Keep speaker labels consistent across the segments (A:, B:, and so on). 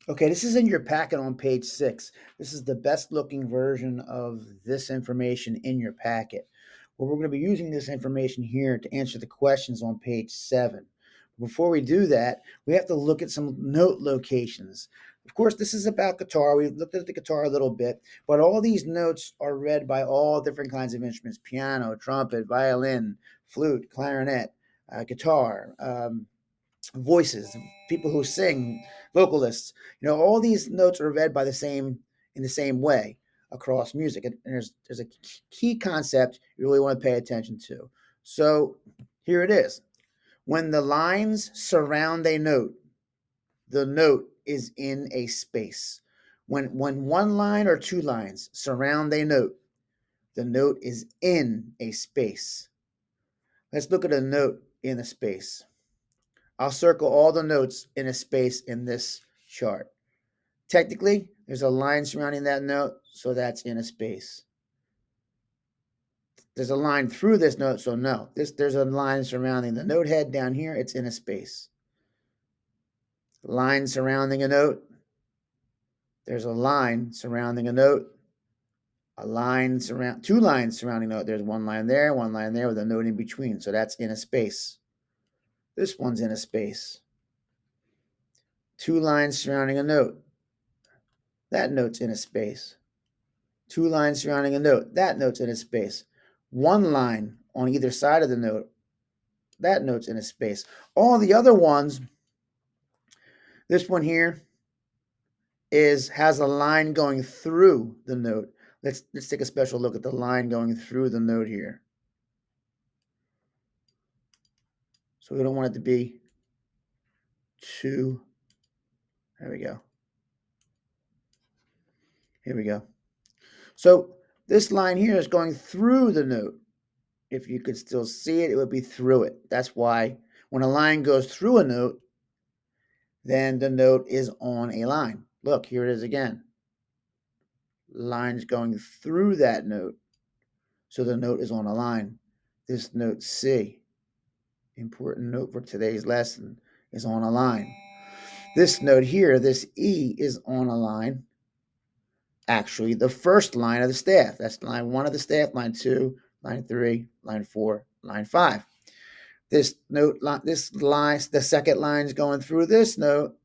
A: Okay, this is in your packet on page 6. This is the best looking version of this information in your packet. Well, we're going to be using this information here to answer the questions on page 7. Before we do that, we have to look at some note locations. Of course, this is about guitar. We've looked at the guitar a little bit, but all these notes are read by all different kinds of instruments: piano, trumpet, violin, flute, clarinet, guitar, voices, people who sing, vocalists. All these notes are read by the same in the same way across music. And there's a key concept you really want to pay attention to. So here it is. When the lines surround a note, the note is in a space. When one line or two lines surround a note, the note is in a space. Let's look at a note in a space. I'll circle all the notes in a space in this chart. Technically, there's a line surrounding that note, so that's in a space. There's a line through this note, so no. There's a line surrounding the note head down here, it's in a space. Line surrounding a note. There's a line surrounding a note. Two lines surrounding a note. There's one line there with a note in between, so that's in a space. This one's in a space. Two lines surrounding a note. That note's in a space. Two lines surrounding a note. That note's in a space. One line on either side of the note. That note's in a space. All the other ones, this one here has a line going through the note. Let's take a special look at the line going through the note here. So we don't want it to be too. There we go. Here we go. So this line here is going through the note. If you could still see it, it would be through it. That's why when a line goes through a note, then the note is on a line. Look, here it is again. Lines going through that note. So the note is on a line. This note C, important note for today's lesson, is on a line. This note here, this E, is on a line. Actually, the first line of the staff. That's line 1 of the staff, line 2, line 3, line 4, line 5. This note, this line, the second line is going through this note,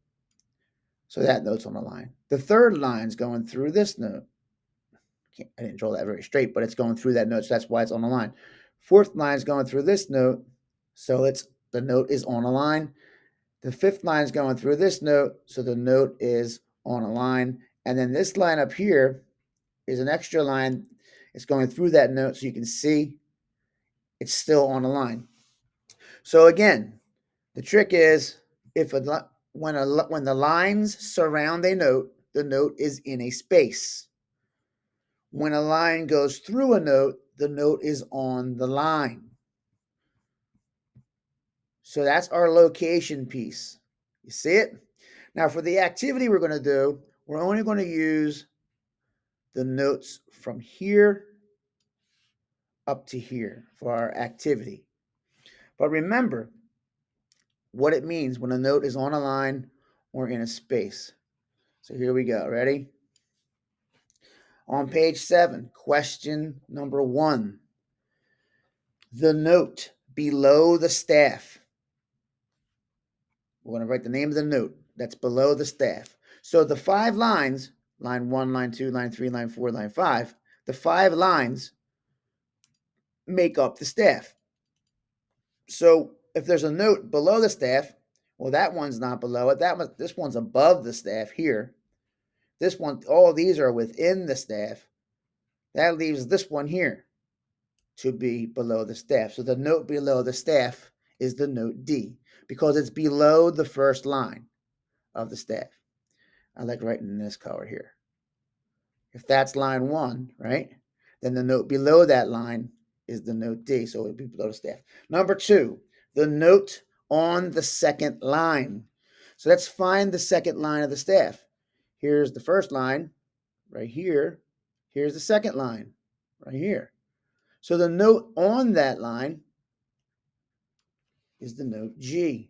A: so that note's on a line. The third line's going through this note. I didn't draw that very straight, but it's going through that note, so that's why it's on a line. Fourth line's going through this note, so the note is on a line. The fifth line's going through this note, so the note is on a line. And then this line up here is an extra line. It's going through that note, so you can see it's still on a line. So again, the trick is when the lines surround a note, the note is in a space. When a line goes through a note, the note is on the line. So that's our location piece. You see it? Now for the activity we're going to do, we're only going to use the notes from here up to here for our activity. But remember what it means when a note is on a line or in a space. So here we go. Ready? On page 7, question number 1. The note below the staff. We're going to write the name of the note that's below the staff. So the 5 lines, line 1, line 2, line 3, line 4, line 5, the 5 lines make up the staff. So if there's a note below the staff, well, that one's not below it. This one's above the staff here. This one, all these are within the staff. That leaves this one here to be below the staff. So the note below the staff is the note D because it's below the first line of the staff. I like writing in this color here. If that's line 1, right, then the note below that line is the note D, so it would be below the staff. Number 2, the note on the second line. So let's find the second line of the staff. Here's the first line right here. Here's the second line right here. So the note on that line is the note G.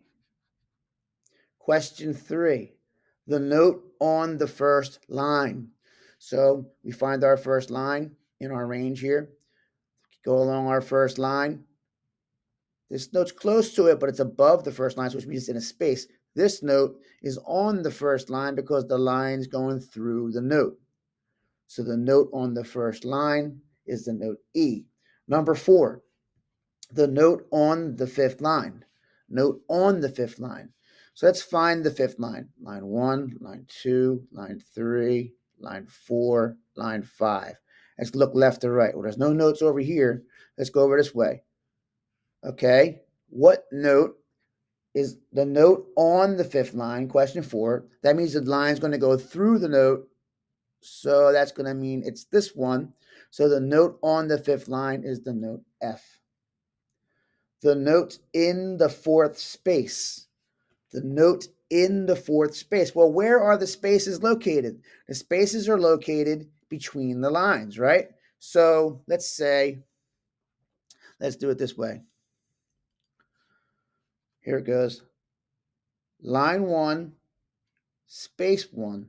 A: Question 3, the note on the first line. So we find our first line in our range here. Go along our first line. This note's close to it, but it's above the first line, which means it's in a space. This note is on the first line because the line's going through the note. So the note on the first line is the note E. Number 4, the note on the fifth line. Note on the fifth line. So let's find the fifth line. Line 1, line 2, line 3, line 4, line 5. Let's look left to right. Well, there's no notes over here. Let's go over this way. Okay, what note is the note on the fifth line? Question 4. That means the line is going to go through the note. So that's going to mean it's this one. So the note on the fifth line is the note F. The note in the fourth space. The note in the fourth space. Well, where are the spaces located? The spaces are located between the lines, right? So let's do it this way. Here it goes. Line 1, space 1.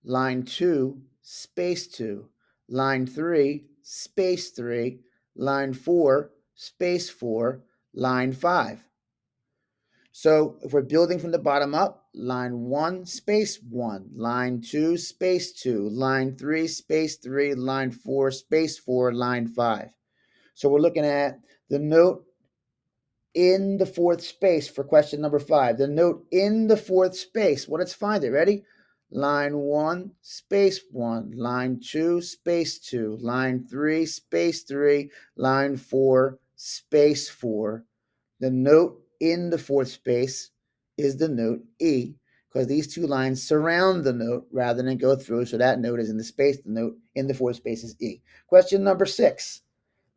A: Line 2, space 2. Line 3, space 3. Line 4, space 4. Line 5. So if we're building from the bottom up, line 1, space 1. Line 2, space 2. Line 3, space 3. Line 4, space 4. Line 5. So we're looking at the note in the fourth space for question number 5. The note in the fourth space. Well, let's find it. Ready? Line 1, space 1. Line 2, space 2. Line 3, space 3. Line 4, space 4. The note in the fourth space is the note E, because these two lines surround the note rather than go through. So that note is in the space. The note in the fourth space is E. Question number 6.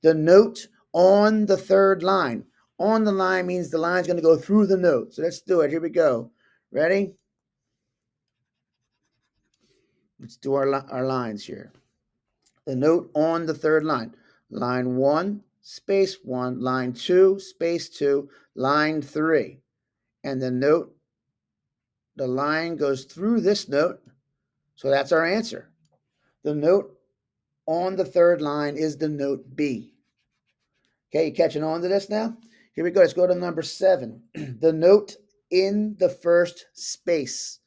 A: The note on the third line. On the line means the line is going to go through the note. So let's do it. Here we go. Ready? Let's do our lines here. The note on the third line. Line 1, space 1. Line 2, space 2. Line 3. And the note, the line goes through this note. So that's our answer. The note on the third line is the note B. Okay, you catching on to this now? Here we go. Let's go to number 7. The note in the first space.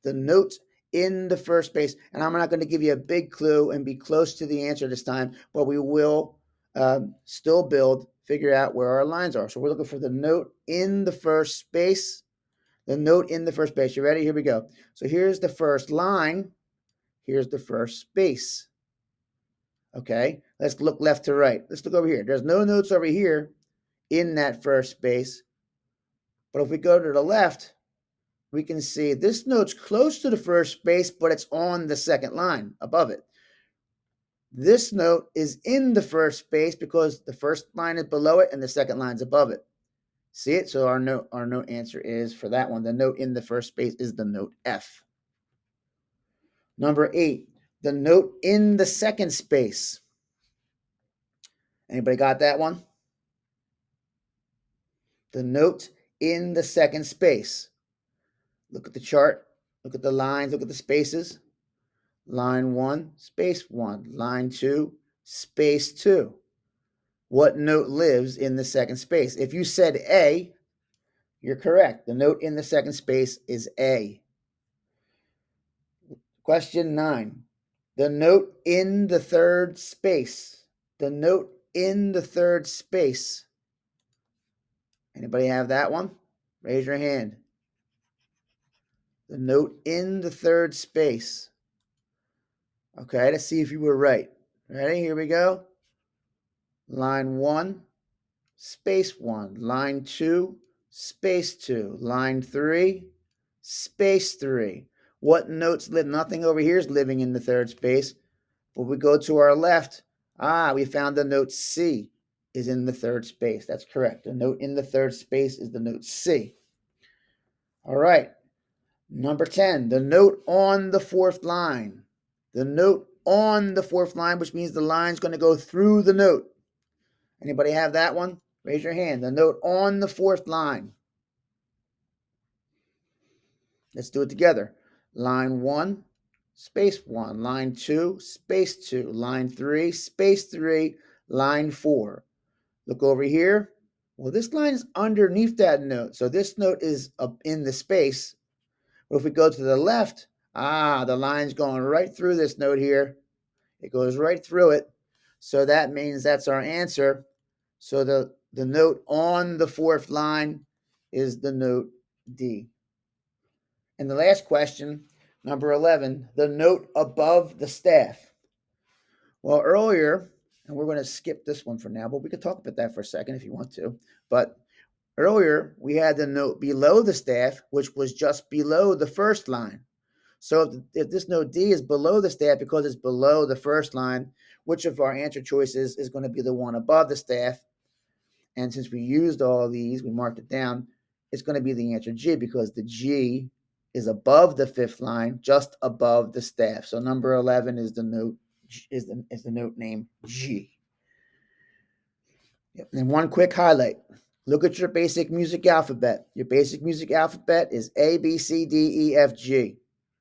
A: The note in the first space. And I'm not going to give you a big clue and be close to the answer this time, but we will still figure out where our lines are. So we're looking for the note in the first space. The note in the first space. You ready? Here we go. So here's the first line. Here's the first space. Okay, let's look left to right. Let's look over here. There's no notes over here in that first space. But if we go to the left, we can see this note's close to the first space, but it's on the second line above it. This note is in the first space because the first line is below it and the second line's above it. See it? So our note answer is for that one. The note in the first space is the note F. Number 8, the note in the second space. Anybody got that one? The note in the second space. Look at the chart. Look at the lines. Look at the spaces. Line 1, space 1. Line 2, space 2. What note lives in the second space? If you said A, you're correct. The note in the second space is A. Question 9. The note in the third space. The note in the third space. Anybody have that one? Raise your hand. The note in the third space. Okay, let's see if you were right. Ready? Here we go. Line 1, space 1. Line 2, space 2. Line 3, space 3. What notes live? Nothing over here is living in the third space. But we go to our left. We found the note C is in the third space. That's correct. The note in the third space is the note C. All right. Number 10, the note on the fourth line. The note on the fourth line, which means the line's going to go through the note. Anybody have that one? Raise your hand. The note on the fourth line. Let's do it together. Line 1, space 1, line 2, space 2, line 3, space 3, line 4. Look over here. Well, this line is underneath that note, so this note is up in the space. But if we go to the left, the line's going right through this note here. It goes right through it. So that means that's our answer. So the note on the fourth line is the note D. And the last question, number 11, the note above the staff. Well, earlier, and we're going to skip this one for now, but we could talk about that for a second if you want to. But earlier, we had the note below the staff, which was just below the first line. So if this note D is below the staff because it's below the first line, which of our answer choices is going to be the one above the staff? And since we used all these, we marked it down, it's going to be the answer G because the G is above the fifth line, just above the staff. So number 11 is the note note name G. Yep. And one quick highlight. Look at your basic music alphabet. Your basic music alphabet is A, B, C, D, E, F, G.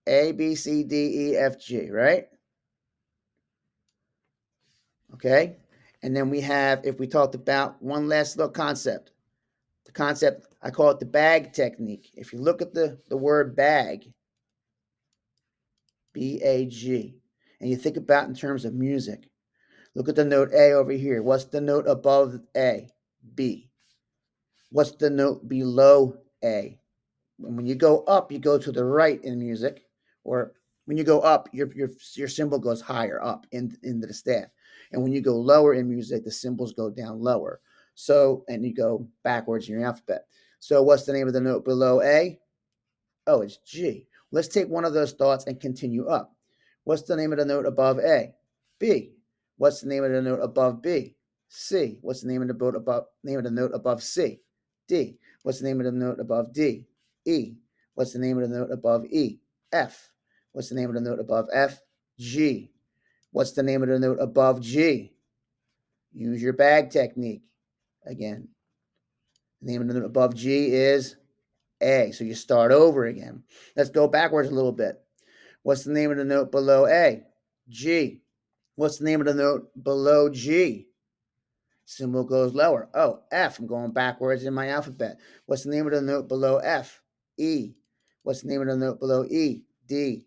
A: A, B, C, D, E, F, G, right? Okay. And then we have, if we talked about one last little concept, the concept, I call it the bag technique. If you look at the word bag, B-A-G, and you think about in terms of music, look at the note A over here. What's the note above A? B. What's the note below A? When you go up, you go to the right in music, or when you go up, your symbol goes higher up into the staff. And when you go lower in music, the symbols go down lower. So, and you go backwards in your alphabet. So what's the name of the note below A? Oh, it's G. Let's take one of those thoughts and continue up. What's the name of the note above A? B. What's the name of the note above B? C. What's the name of the note above C? D. What's the name of the note above D? E. What's the name of the note above E? F. What's the name of the note above F? G. What's the name of the note above G? Use your bag technique. Again, the name of the note above G is A. So you start over again. Let's go backwards a little bit. What's the name of the note below A? G. What's the name of the note below G? Symbol goes lower. Oh, F. I'm going backwards in my alphabet. What's the name of the note below F? E. What's the name of the note below E? D,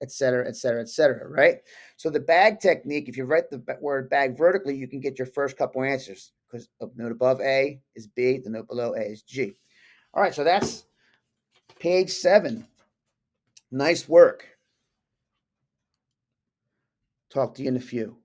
A: etc., etc., etc., right? So the bag technique, if you write the word bag vertically, you can get your first couple answers because the note above A is B, the note below A is G. All right, so that's page 7. Nice work. Talk to you in a few.